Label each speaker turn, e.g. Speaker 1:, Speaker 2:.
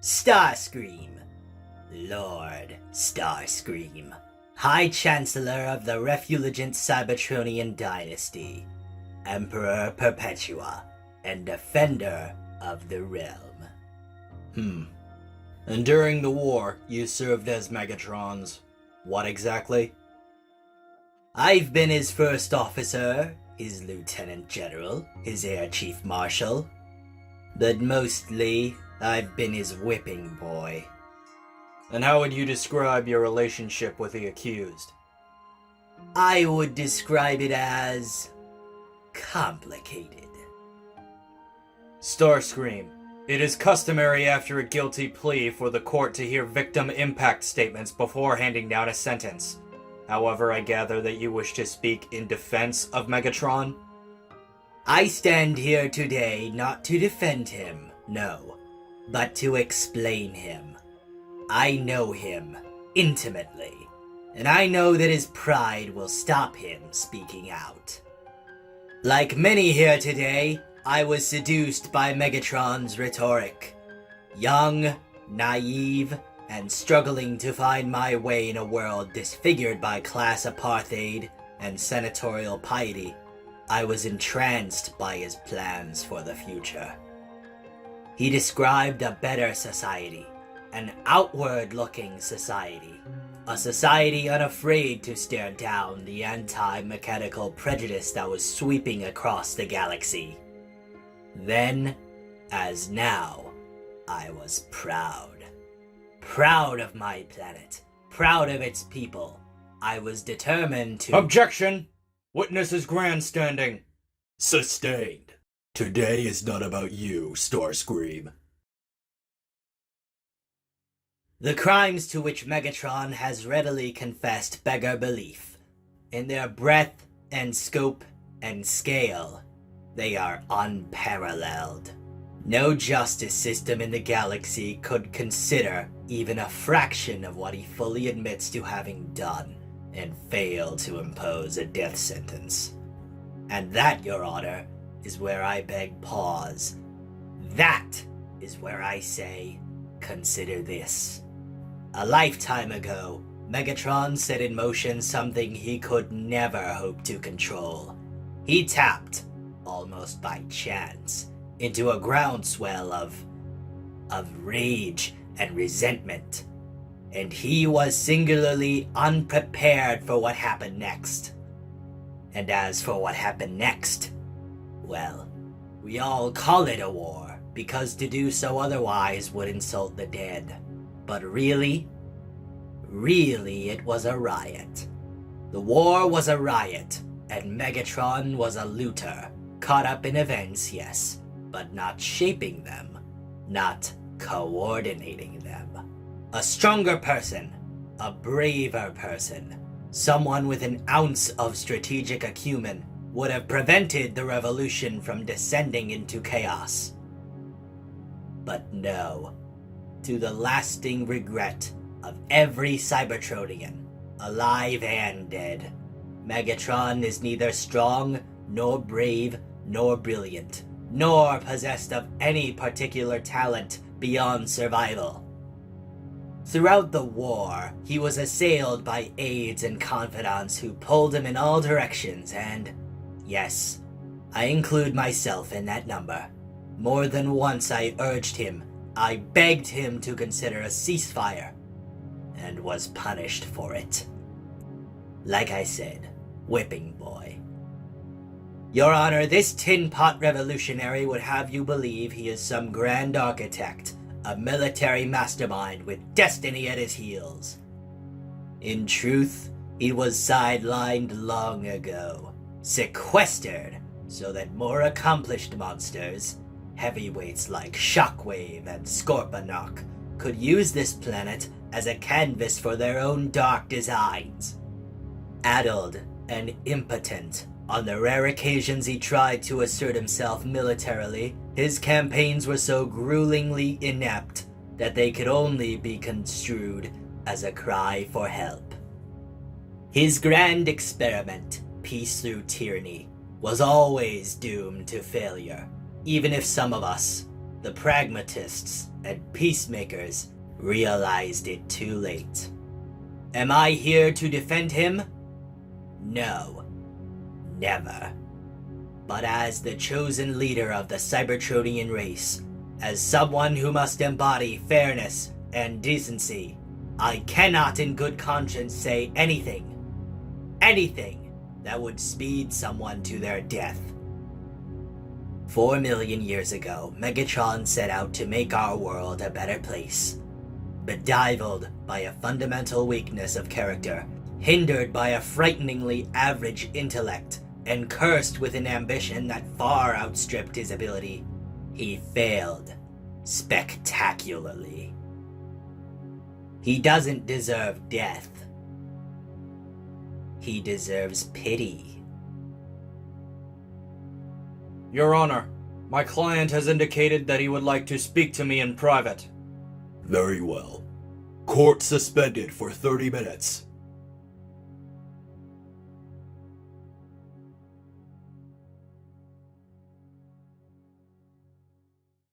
Speaker 1: Starscream, Lord Starscream, High Chancellor of the refulgent Cybertronian dynasty, Emperor Perpetua, and Defender of the Realm.
Speaker 2: And during the war, you served as Megatrons. What exactly?
Speaker 1: I've been his first officer, his lieutenant general, his air chief marshal, but mostly I've been his whipping boy.
Speaker 2: And how would you describe your relationship with the accused?
Speaker 1: I would describe it as complicated.
Speaker 2: Starscream, it is customary after a guilty plea for the court to hear victim impact statements before handing down a sentence. However, I gather that you wish to speak in defense of Megatron?
Speaker 1: I stand here today not to defend him, no, but to explain him. I know him intimately, and I know that his pride will stop him speaking out. Like many here today, I was seduced by Megatron's rhetoric. Young, naive, and struggling to find my way in a world disfigured by class apartheid and senatorial piety, I was entranced by his plans for the future. He described a better society, an outward-looking society, a society unafraid to stare down the anti-mechanical prejudice that was sweeping across the galaxy. Then, as now, I was proud. Proud of my planet, proud of its people. I was determined to—
Speaker 2: Objection! Witness is grandstanding.
Speaker 3: Sustained. Today is not about you, Starscream.
Speaker 1: The crimes to which Megatron has readily confessed beggar belief. In their breadth and scope and scale, they are unparalleled. No justice system in the galaxy could consider even a fraction of what he fully admits to having done and fail to impose a death sentence. And that, Your Honor, is where I beg pause. That is where I say, consider this. A lifetime ago, Megatron set in motion something he could never hope to control. He tapped, almost by chance, into a groundswell of rage and resentment. And he was singularly unprepared for what happened next. And as for what happened next, well, we all call it a war, because to do so otherwise would insult the dead. But really, it was a riot. The war was a riot, and Megatron was a looter, caught up in events, yes, but not shaping them, not coordinating them. A stronger person, a braver person, someone with an ounce of strategic acumen would have prevented the revolution from descending into chaos. But no, to the lasting regret of every Cybertronian, alive and dead, Megatron is neither strong, nor brave, nor brilliant, nor possessed of any particular talent beyond survival. Throughout the war, he was assailed by aides and confidants who pulled him in all directions and, yes, I include myself in that number. More than once I urged him, I begged him to consider a ceasefire, and was punished for it. Like I said, whipping boy. Your Honor, this tin pot revolutionary would have you believe he is some grand architect, a military mastermind with destiny at his heels. In truth, he was sidelined long ago, sequestered so that more accomplished monsters, heavyweights like Shockwave and Scorponok, could use this planet as a canvas for their own dark designs. Addled and impotent, on the rare occasions he tried to assert himself militarily, his campaigns were so gruelingly inept that they could only be construed as a cry for help. His grand experiment, peace through tyranny, was always doomed to failure, even if some of us, the pragmatists and peacemakers realized it too late. Am I here to defend him? No. Never. But as the chosen leader of the Cybertronian race, as someone who must embody fairness and decency, I cannot in good conscience say anything that would speed someone to their death. 4 million years ago, Megatron set out to make our world a better place. Bedeviled by a fundamental weakness of character, hindered by a frighteningly average intellect, and cursed with an ambition that far outstripped his ability, he failed spectacularly. He doesn't deserve death. He deserves pity.
Speaker 2: Your Honor, my client has indicated that he would like to speak to me in private.
Speaker 3: Very well. Court suspended for 30 minutes.